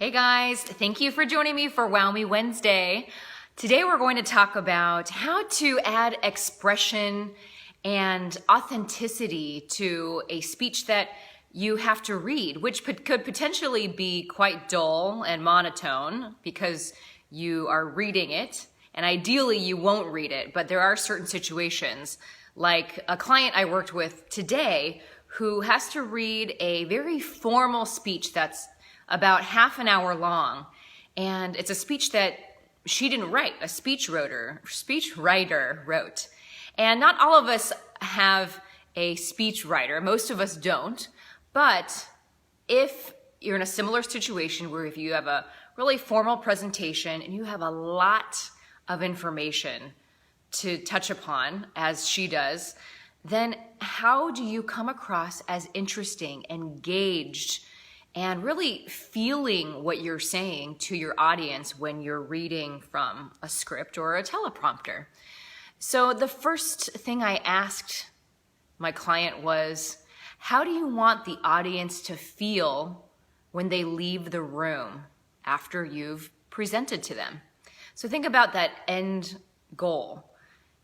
Hey guys, thank you for joining me for Wow Me Wednesday. Today we're going to talk about how to add expression and authenticity to a speech that you have to read, which could potentially be quite dull and monotone because you are reading it, and ideally you won't read it, but there are certain situations, like a client I worked with today who has to read a very formal speech that's about half an hour long, and it's a speech that she didn't write, a speechwriter wrote. And not all of us have a speechwriter, most of us don't, but if you're in a similar situation where if you have a really formal presentation and you have a lot of information to touch upon, as she does, then how do you come across as interesting, engaged, and really feeling what you're saying to your audience when you're reading from a script or a teleprompter? So the first thing I asked my client was, how do you want the audience to feel when they leave the room after you've presented to them? So think about that end goal.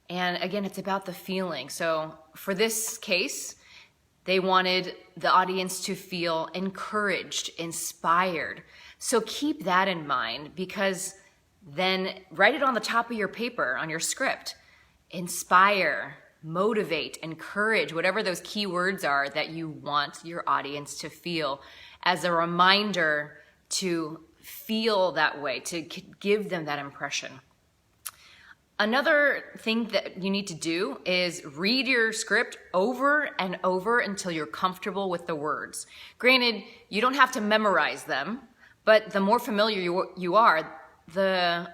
And again, it's about the feeling. So for this case, they wanted the audience to feel encouraged, inspired. So keep that in mind, because then write it on the top of your paper, on your script. Inspire, motivate, encourage, whatever those key words are that you want your audience to feel, as a reminder to feel that way, to give them that impression. Another thing that you need to do is read your script over and over until you're comfortable with the words. Granted, you don't have to memorize them, but the more familiar you are, the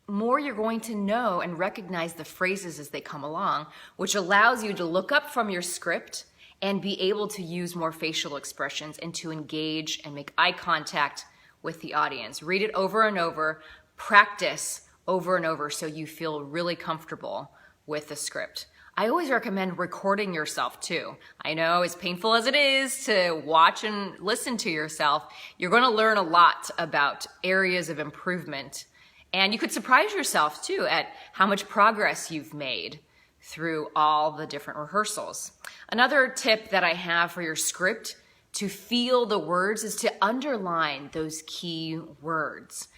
more you're going to know and recognize the phrases as they come along, which allows you to look up from your script and be able to use more facial expressions and to engage and make eye contact with the audience. Read it over and over, practice over and over so you feel really comfortable with the script. I always recommend recording yourself too. I know, as painful as it is to watch and listen to yourself, you're going to learn a lot about areas of improvement. And you could surprise yourself too at how much progress you've made through all the different rehearsals. Another tip that I have for your script to feel the words is to underline those key words.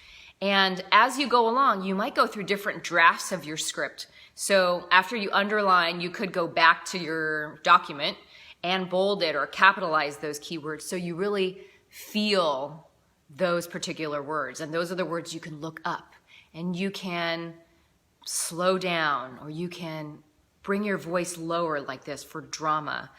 And as you go along, you might go through different drafts of your script. So after you underline, you could go back to your document and bold it or capitalize those keywords so you really feel those particular words. And those are the words you can look up, and you can slow down, or you can bring your voice lower like this for drama.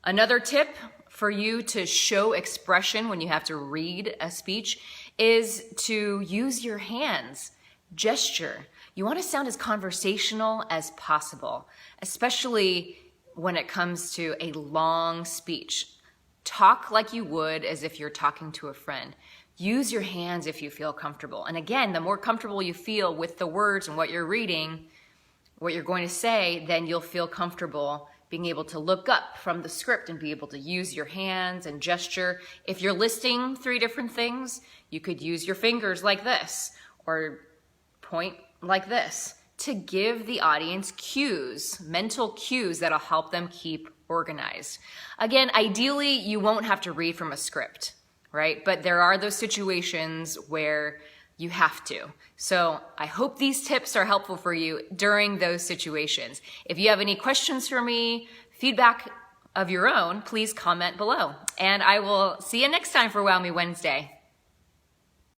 Another tip for you to show expression when you have to read a speech is to use your hands, gesture. You want to sound as conversational as possible, especially when it comes to a long speech. Talk like you would as if you're talking to a friend. Use your hands if you feel comfortable. And again, the more comfortable you feel with the words and what you're reading, what you're going to say, then you'll feel comfortable being able to look up from the script and be able to use your hands and gesture. If you're listing 3 different things, you could use your fingers like this or point like this to give the audience cues, mental cues that'll help them keep organized. Again, ideally, you won't have to read from a script, right? But there are those situations where you have to. So I hope these tips are helpful for you during those situations. If you have any questions for me, feedback of your own, please comment below. And I will see you next time for Wow Me Wednesday.